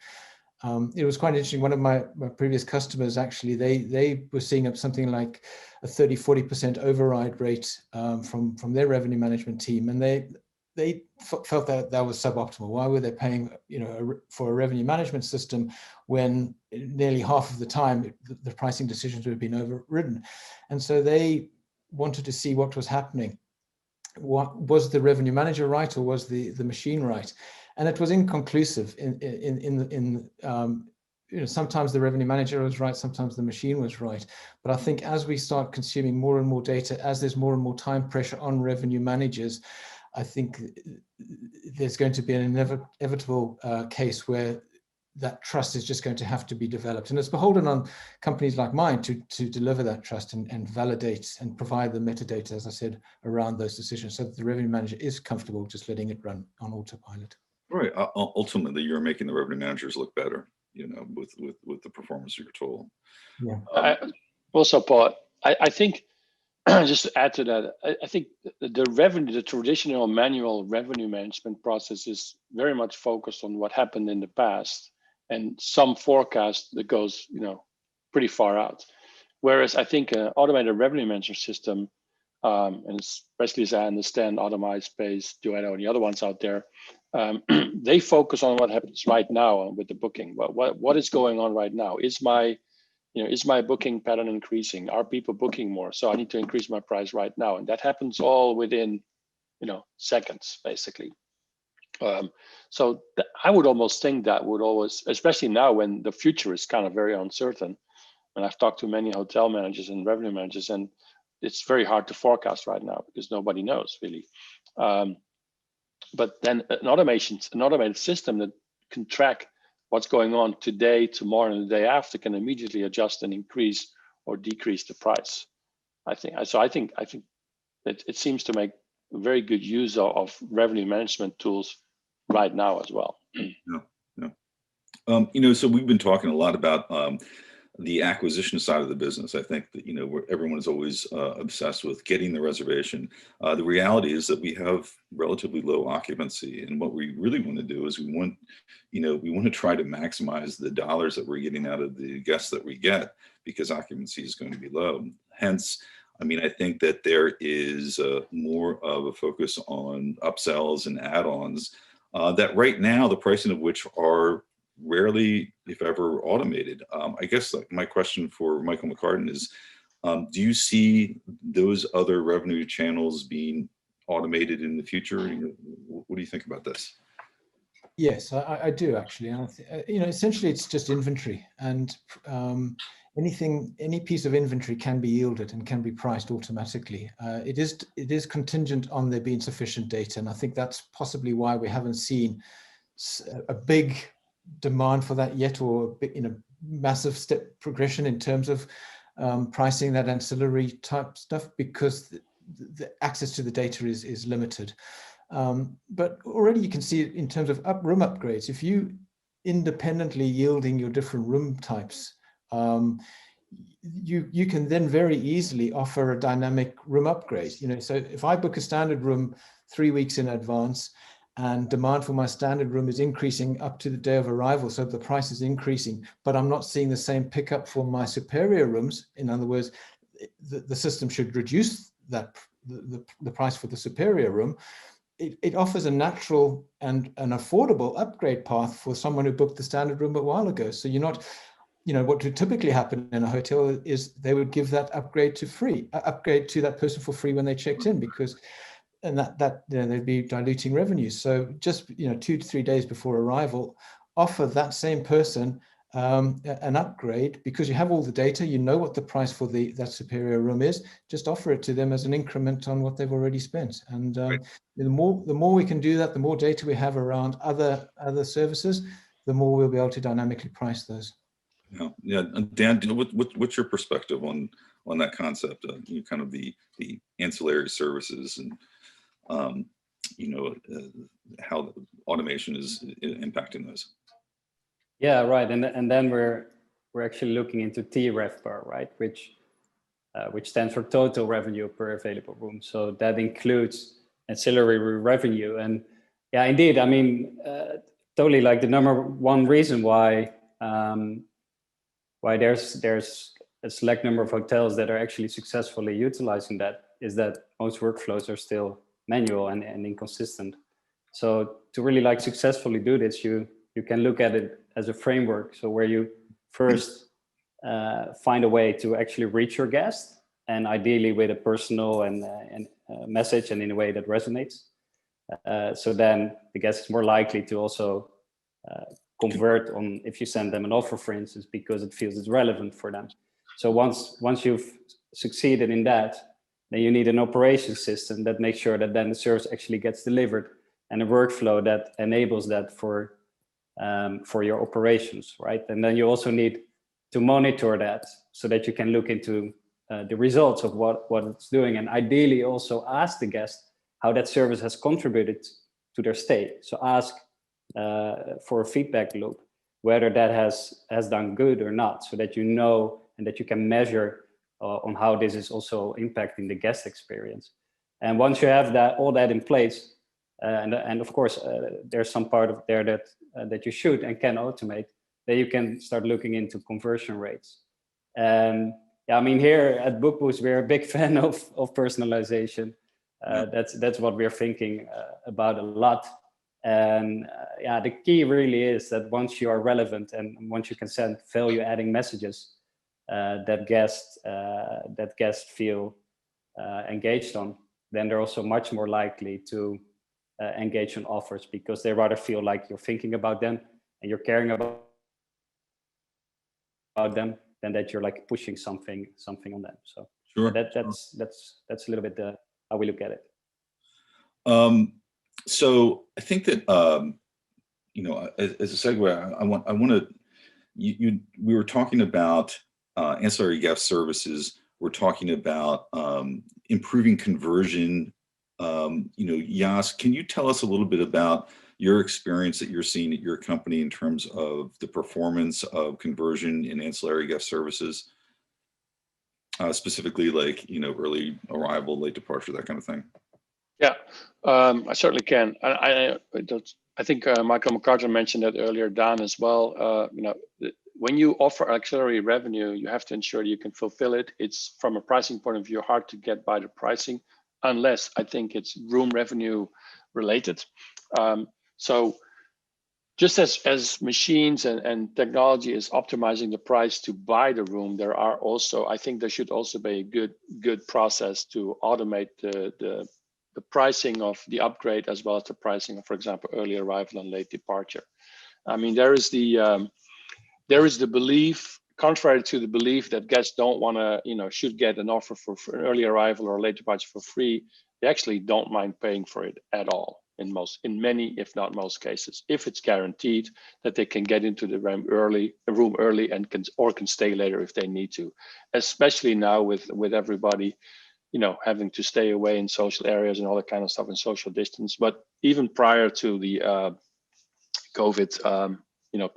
It was quite interesting. One of my previous customers, actually, they were seeing up something like a 30-40% override rate from their revenue management team, and they felt that was suboptimal. Why were they paying, you know, for a revenue management system when nearly half of the time the pricing decisions would have been overridden? And so they wanted to see what was happening. What was the revenue manager right, or was the machine right? And it was inconclusive. You know, sometimes the revenue manager was right, sometimes the machine was right. But I think as we start consuming more and more data, as there's more and more time pressure on revenue managers, I think there's going to be an inevitable case where that trust is just going to have to be developed. And it's beholden on companies like mine to deliver that trust and validate and provide the metadata, as I said, around those decisions, so that the revenue manager is comfortable just letting it run on autopilot. Right. Ultimately, you're making the revenue managers look better, you know, with the performance of your tool. Yeah. Also, Paul, I think, just to add to that, I think the traditional manual revenue management process is very much focused on what happened in the past and some forecast that goes, you know, pretty far out. Whereas I think an automated revenue management system, and especially as I understand Atomize, Space, Duetto, and the other ones out there, they focus on what happens right now with the booking. What is going on right now? Is my booking pattern increasing? Are people booking more? So I need to increase my price right now, and that happens all within seconds, basically. So I would almost think that would always, especially now when the future is kind of very uncertain. And I've talked to many hotel managers and revenue managers, and it's very hard to forecast right now because nobody knows really. But then an automated system that can track what's going on today, tomorrow, and the day after can immediately adjust and increase or decrease the price. I think that it seems to make very good use of revenue management tools right now as well. So we've been talking a lot about the acquisition side of the business. I think that, where everyone is always obsessed with getting the reservation. The reality is that we have relatively low occupancy, and what we really want to do is we want to try to maximize the dollars that we're getting out of the guests that we get, because occupancy is going to be low. Hence, I think that there is more of a focus on upsells and add-ons that right now, the pricing of which are rarely, if ever, automated. I guess my question for Michael McCartan is, do you see those other revenue channels being automated in the future? What do you think about this? Yes, I do actually. Essentially it's just inventory, and any piece of inventory can be yielded and can be priced automatically. It is contingent on there being sufficient data, and I think that's possibly why we haven't seen a big demand for that yet, or massive step progression in terms of pricing that ancillary type stuff, because the access to the data is limited. But already you can see it in terms of room upgrades. If you independently yielding your different room types, you can then very easily offer a dynamic room upgrade. So if I book a standard room 3 weeks in advance, and demand for my standard room is increasing up to the day of arrival, so the price is increasing, but I'm not seeing the same pickup for my superior rooms. In other words, the system should reduce that the price for the superior room. It offers a natural and an affordable upgrade path for someone who booked the standard room a while ago. So you're not, what would typically happen in a hotel is they would give that upgrade to that person for free when they checked in, because they'd be diluting revenues. So just 2 to 3 days before arrival, offer that same person an upgrade, because you have all the data, what the price for that superior room is. Just offer it to them as an increment on what they've already spent. And right. the more we can do that, the more data we have around other services, the more we'll be able to dynamically price those. Yeah. Dan, what's your perspective on that concept of kind of the ancillary services and how automation is impacting those? Yeah, right. And then we're actually looking into TRevPar, right, which stands for total revenue per available room. So that includes ancillary revenue. And yeah, indeed, totally, like, the number one reason why there's a select number of hotels that are actually successfully utilizing that is that most workflows are still manual and inconsistent. So to really successfully do this, you can look at it as a framework. So where you first find a way to actually reach your guest, and ideally with a personal and message and in a way that resonates. So then the guest is more likely to also convert on if you send them an offer, for instance, because it feels it's relevant for them. So once you've succeeded in that, then you need an operation system that makes sure that then the service actually gets delivered, and a workflow that enables that for your operations, right? And then you also need to monitor that so that you can look into the results of what it's doing, and ideally also ask the guest how that service has contributed to their stay. So ask for a feedback loop, whether that has done good or not, so that and that you can measure on how this is also impacting the guest experience. And once you have all that in place, and of course there's some part of there that you should and can automate, then you can start looking into conversion rates. And here at Bookboost, we're a big fan of personalization. That's what we're thinking about a lot. And yeah, the key really is that once you are relevant and once you can send value-adding messages that guests feel engaged on, then they're also much more likely to engage on offers, because they rather feel like you're thinking about them and you're caring about them than that you're like pushing something on them. So Sure. that's a little bit how we look at it. So I think that as a segue, I want to we were talking about ancillary guest services. We're talking about improving conversion. Jas, can you tell us a little bit about your experience that you're seeing at your company in terms of the performance of conversion in ancillary guest services, specifically like early arrival, late departure, that kind of thing? Yeah, I certainly can. I think Michael McCartan mentioned that earlier, Daan as well. When you offer auxiliary revenue, you have to ensure you can fulfill it. It's, from a pricing point of view, hard to get by the pricing, unless I think it's room revenue related. So just as machines and technology is optimizing the price to buy the room, I think there should also be a good process to automate the pricing of the upgrade, as well as the pricing of, for example, early arrival and late departure. I mean, there is the belief, contrary to the belief, that guests don't want to, should get an offer for an early arrival or late departure for free. They actually don't mind paying for it at all in many, if not most cases, if it's guaranteed that they can get into the room early and can stay later if they need to, especially now with everybody having to stay away in social areas and all that kind of stuff and social distance. But even prior to the COVID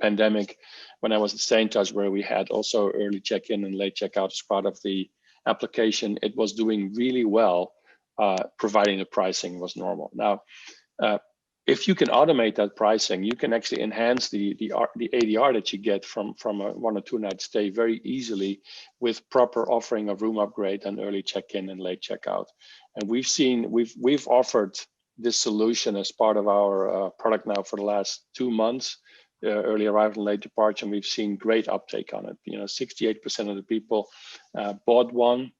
pandemic, when I was at St. Touch, where we had also early check-in and late check-out as part of the application, it was doing really well, providing the pricing was normal. Now, if you can automate that pricing, you can actually enhance the ADR that you get from a 1 or 2 night stay very easily with proper offering of room upgrade and early check-in and late checkout. And we've offered this solution as part of our product now for the last 2 months, early arrival and late departure, and we've seen great uptake on it. 68% of the people bought one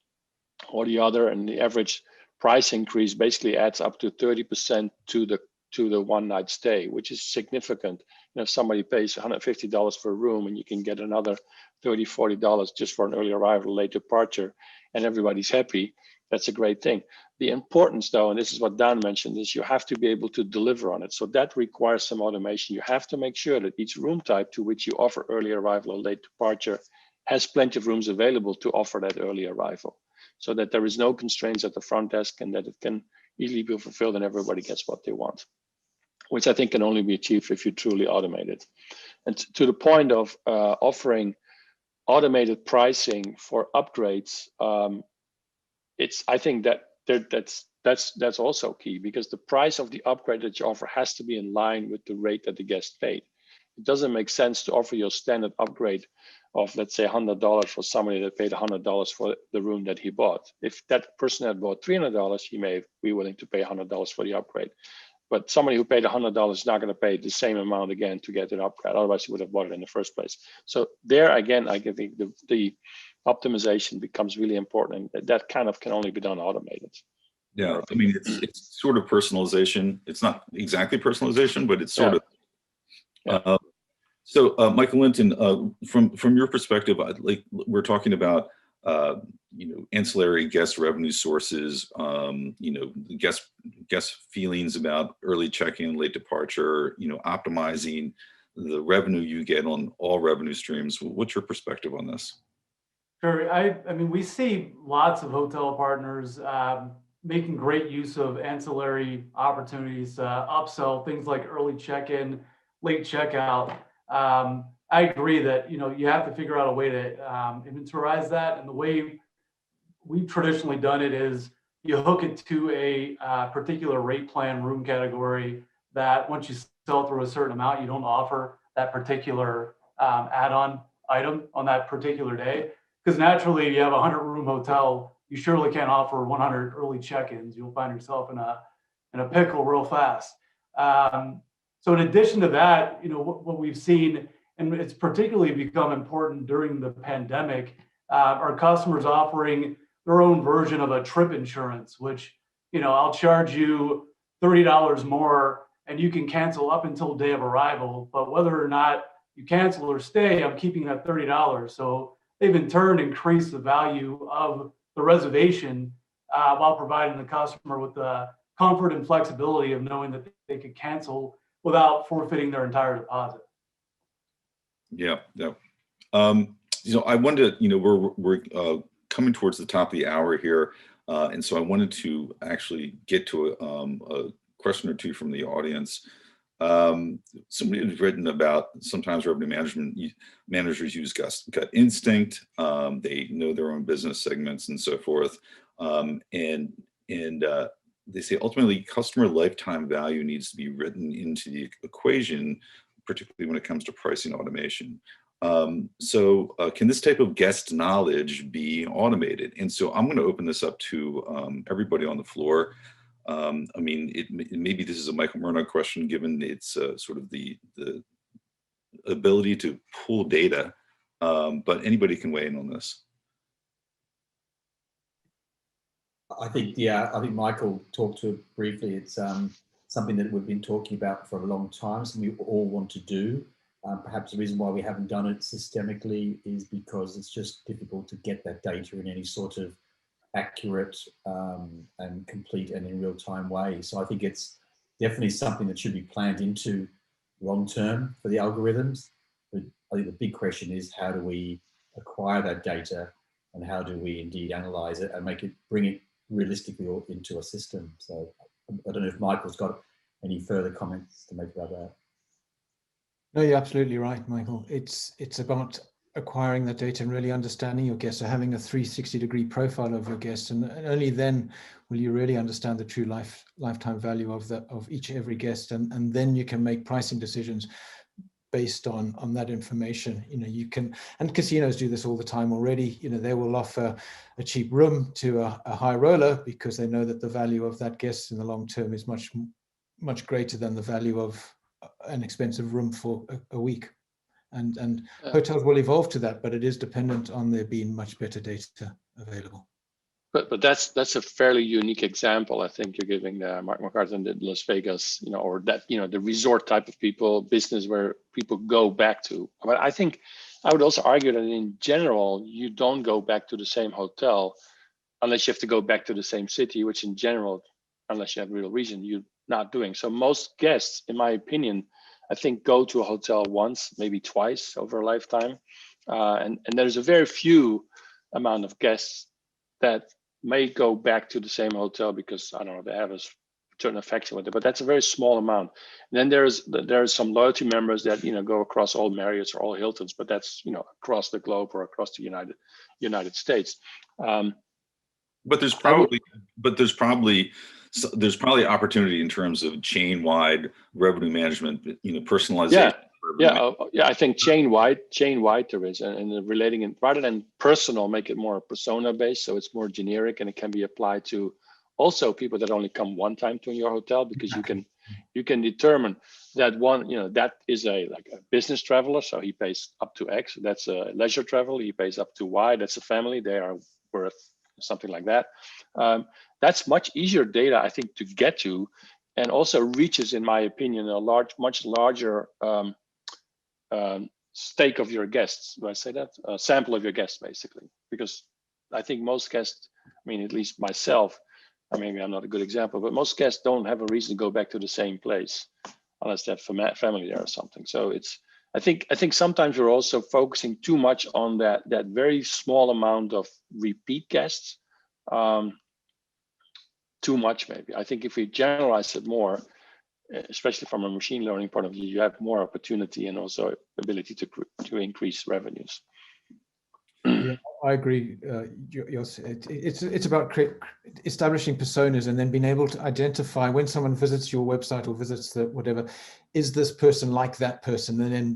or the other, and the average price increase basically adds up to 30% to the 1 night stay, which is significant. If somebody pays $150 for a room and you can get another $30, $40 just for an early arrival, late departure, and everybody's happy, that's a great thing. The importance, though, and this is what Daan mentioned, is you have to be able to deliver on it. So that requires some automation. You have to make sure that each room type to which you offer early arrival or late departure has plenty of rooms available to offer that early arrival, so that there is no constraints at the front desk and that it can easily be fulfilled and everybody gets what they want, which I think can only be achieved if you truly automate it. And to the point of offering automated pricing for upgrades, I think that's also key, because the price of the upgrade that you offer has to be in line with the rate that the guest paid. It doesn't make sense to offer your standard upgrade of, let's say, $100 for somebody that paid $100 for the room that he bought. If that person had bought $300, he may be willing to pay $100 for the upgrade. But somebody who paid $100 is not going to pay the same amount again to get an upgrade. Otherwise, he would have bought it in the first place. So there again, I think the optimization becomes really important, and that kind of can only be done automated. Yeah, I mean, it's sort of personalization. It's not exactly personalization, but it's sort of. Yeah. So, Michael Linton, from your perspective, like we're talking about, ancillary guest revenue sources, guest feelings about early check-in, late departure, optimizing the revenue you get on all revenue streams. What's your perspective on this? Sure. I mean, we see lots of hotel partners making great use of ancillary opportunities, upsell things like early check-in, late checkout. I agree that you have to figure out a way to inventorize that, and the way we've traditionally done it is you hook it to a particular rate plan room category that once you sell through a certain amount, you don't offer that particular add-on item on that particular day. Because naturally, if you have a 100-room hotel, you surely can't offer 100 early check-ins. You'll find yourself in a pickle real fast. So in addition to that, what we've seen, and it's particularly become important during the pandemic, our customers offering their own version of a trip insurance, which, I'll charge you $30 more and you can cancel up until day of arrival, but whether or not you cancel or stay, I'm keeping that $30. So they've in turn increased the value of the reservation while providing the customer with the comfort and flexibility of knowing that they could cancel without forfeiting their entire deposit. Yeah. I wanted to, we're coming towards the top of the hour here, and so I wanted to actually get to a question or two from the audience. Somebody has written about sometimes revenue management managers use gut instinct. They know their own business segments and so forth, and they say ultimately customer lifetime value needs to be written into the equation, particularly when it comes to pricing automation. So can this type of guest knowledge be automated? And so I'm going to open this up to everybody on the floor. Maybe this is a Michael Mernagh question, given its sort of the ability to pull data, but anybody can weigh in on this. I think Michael talked to it briefly. It's something that we've been talking about for a long time, something we all want to do. Perhaps the reason why we haven't done it systemically is because it's just difficult to get that data in any sort of accurate and complete and in real-time way. So I think it's definitely something that should be planned into long-term for the algorithms. But I think the big question is, how do we acquire that data and how do we indeed analyze it and bring it realistically into a system? So I don't know if Michael's got any further comments to make about that. No, you're absolutely right, Michael. It's about acquiring that data and really understanding your guests, so having a 360-degree profile of your guests, and only then will you really understand the true lifetime value of every guest, and then you can make pricing decisions based on that information. You can, and casinos do this all the time already. They will offer a cheap room to a high roller because they know that the value of that guest in the long term is much greater than the value of an expensive room for a week. And hotels will evolve to that, but it is dependent on there being much better data available. But that's a fairly unique example. I think you're giving Mark McCartan in Las Vegas, or that, the resort type of business where people go back to. But I think I would also argue that in general, you don't go back to the same hotel unless you have to go back to the same city, which in general, unless you have real reason, you're not doing. So most guests, in my opinion, I think go to a hotel once, maybe twice over a lifetime. And there's a very few amount of guests that may go back to the same hotel because, I don't know, they have a certain affection with it, but that's a very small amount. And then there's some loyalty members that, go across all Marriotts or all Hiltons, but that's, across the globe or across the United States. But there's probably opportunity in terms of chain-wide revenue management, personalization. Yeah, I think chain-wide there is, and relating it rather than personal, make it more persona-based, so it's more generic and it can be applied to also people that only come one time to your hotel, because you can determine that one, that is a business traveler, so he pays up to X. That's a leisure traveler, he pays up to Y. That's a family, they are worth something like that. That's much easier data, I think, to get to, and also reaches, in my opinion, much larger stake of your guests. Do I say that? Sample of your guests, basically, because I think most guests, at least myself, maybe I'm not a good example, but most guests don't have a reason to go back to the same place unless they have family there or something. So I think sometimes we're also focusing too much on that very small amount of repeat guests. Too much, maybe. I think if we generalize it more, especially from a machine learning point of view, you have more opportunity and also ability to increase revenues. Yeah, I agree. It's about establishing personas and then being able to identify when someone visits your website or visits the whatever, is this person like that person, and then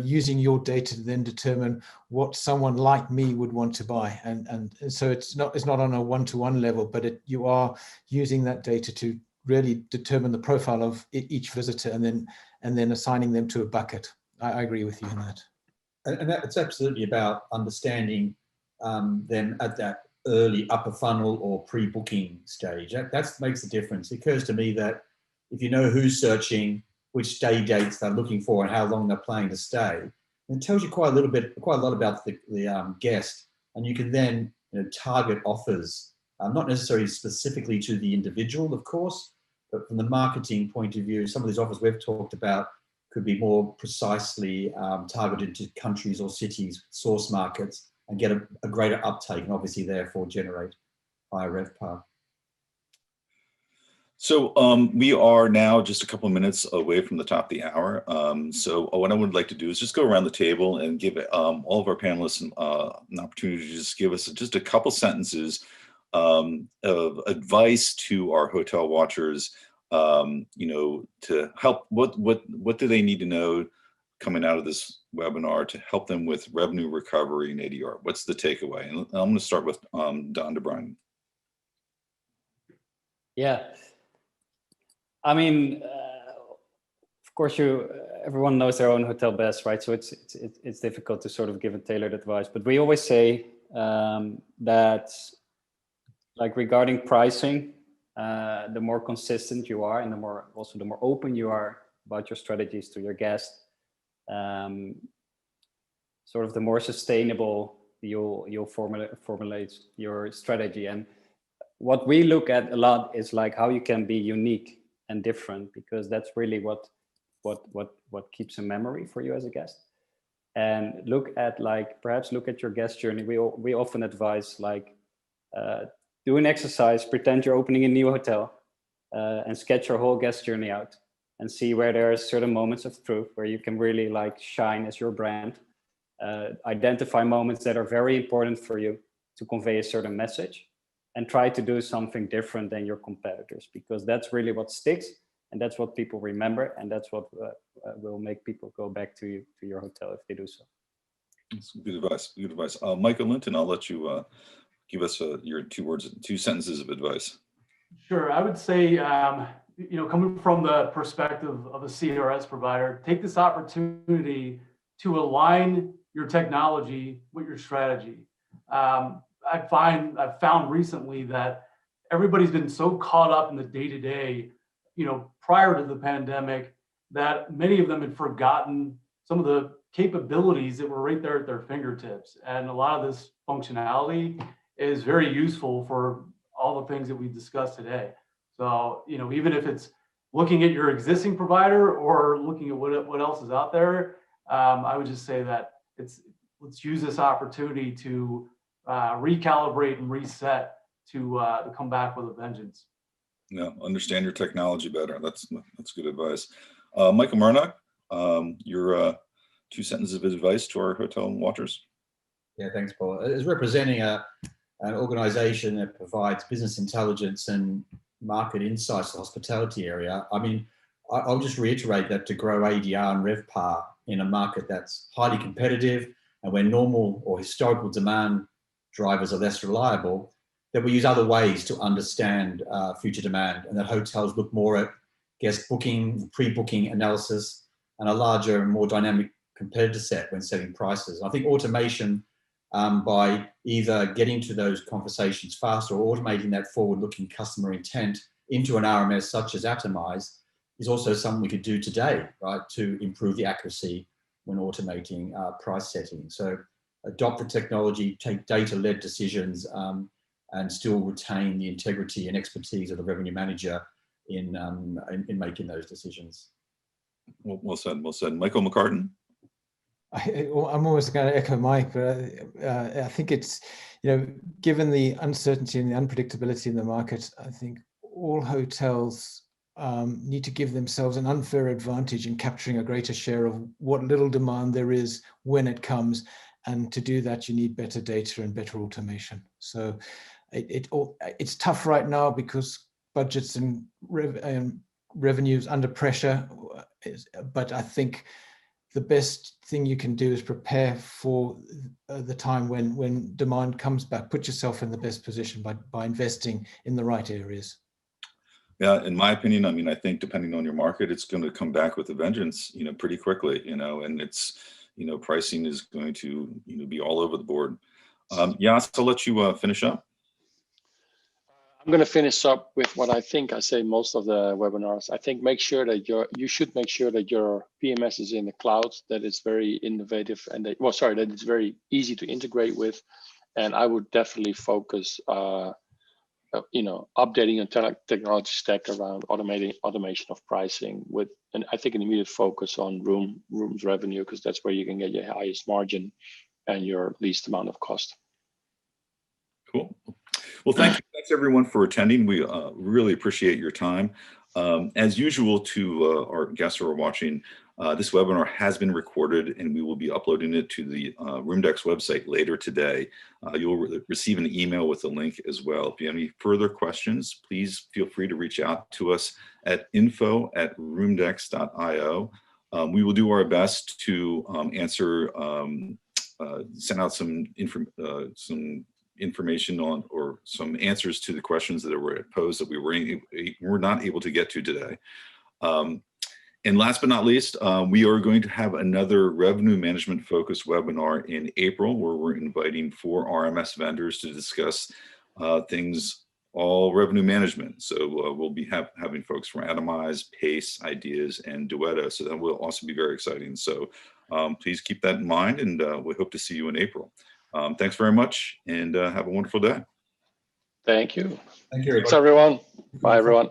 using your data to then determine what someone like me would want to buy, and so it's not on a one-to-one level, but you are using that data to really determine the profile of each visitor, and and then assigning them to a bucket. I agree with you on that. And it's absolutely about understanding them at that early upper funnel or pre-booking stage. That makes the difference. It occurs to me that if you know who's searching, which day dates they're looking for, and how long they're planning to stay, it tells you quite a lot about the guest, and you can then target offers, not necessarily specifically to the individual, of course, but from the marketing point of view, some of these offers we've talked about could be more precisely targeted to countries or cities, source markets, and get a greater uptake, and obviously therefore generate higher RevPAR. So we are now just a couple of minutes away from the top of the hour. So what I would like to do is just go around the table and give all of our panelists an opportunity to just give us just a couple sentences of advice to our hotel watchers, to help. What do they need to know coming out of this webinar to help them with revenue recovery and ADR? What's the takeaway? And I'm going to start with Daan to Bruijn. Yeah. I mean, of course, everyone knows their own hotel best, right? So it's difficult to sort of give a tailored advice. But we always say that, like regarding pricing, the more consistent you are, and the more open you are about your strategies to your guest, sort of the more sustainable you'll formulate your strategy. And what we look at a lot is like how you can be unique and different, because that's really what keeps a memory for you as a guest. And perhaps look at your guest journey. We often advise do an exercise, pretend you're opening a new hotel, and sketch your whole guest journey out, and see where there are certain moments of truth where you can really shine as your brand. Identify moments that are very important for you to convey a certain message, and try to do something different than your competitors, because that's really what sticks, and that's what people remember, and that's what will make people go back to your hotel if they do so. That's good advice. Good advice. Michael, Linton, I'll let you give us your 2 sentences of advice. Sure. I would say, coming from the perspective of a CRS provider, take this opportunity to align your technology with your strategy. I've found recently that everybody's been so caught up in the day-to-day, prior to the pandemic, that many of them had forgotten some of the capabilities that were right there at their fingertips. And a lot of this functionality is very useful for all the things that we discussed today. So, even if it's looking at your existing provider or looking at what else is out there, I would just say that let's use this opportunity to recalibrate and reset to come back with a vengeance. Yeah, understand your technology better. That's good advice. Michael Mernagh, your 2 sentences of advice to our hotel watchers. Yeah, thanks, Paul. As representing an organization that provides business intelligence and market insights to the hospitality area, I mean, I'll just reiterate that to grow ADR and Revpar in a market that's highly competitive and where normal or historical demand drivers are less reliable, that we use other ways to understand future demand, and that hotels look more at guest booking, pre-booking analysis, and a larger and more dynamic competitor set when setting prices. I think automation, by either getting to those conversations faster or automating that forward-looking customer intent into an RMS such as Atomize, is also something we could do today, right, to improve the accuracy when automating price setting. So adopt the technology, take data-led decisions, and still retain the integrity and expertise of the revenue manager in making those decisions. Well said. Well said. Michael McCartan. I'm always going to echo Mike, but I think it's, given the uncertainty and the unpredictability in the market, I think all hotels need to give themselves an unfair advantage in capturing a greater share of what little demand there is when it comes. And to do that, you need better data and better automation. So it's tough right now because budgets and revenues under pressure. But I think the best thing you can do is prepare for the time when demand comes back. Put yourself in the best position by investing in the right areas. Yeah, in my opinion, I mean, I think depending on your market, it's going to come back with a vengeance, pretty quickly, and it's, pricing is going to, be all over the board. Jas, I'll let you finish up. I'm going to finish up with what I think I say most of the webinars. I think you should make sure that your PMS is in the cloud, that it's very innovative, and that it's very easy to integrate with. And I would definitely focus, updating your technology stack around automation of pricing and I think an immediate focus on rooms revenue, because that's where you can get your highest margin and your least amount of cost. Cool. Well, thanks everyone for attending. We really appreciate your time. As usual, to our guests who are watching, this webinar has been recorded and we will be uploading it to the ROOMDEX website later today. You'll receive an email with a link as well. If you have any further questions, please feel free to reach out to us at info@roomdex.io. We will do our best to answer, send out some information on, or some answers to the questions that were posed that we were not able to get to today. And last but not least, we are going to have another revenue management focused webinar in April, where we're inviting 4 RMS vendors to discuss things all revenue management. So we'll be having folks from Atomize, Pace, Ideas, and Duetto. So that will also be very exciting. So please keep that in mind, and we hope to see you in April. Thanks very much, and have a wonderful day. Thank you. Thank you, Thanks, everyone. Bye, everyone.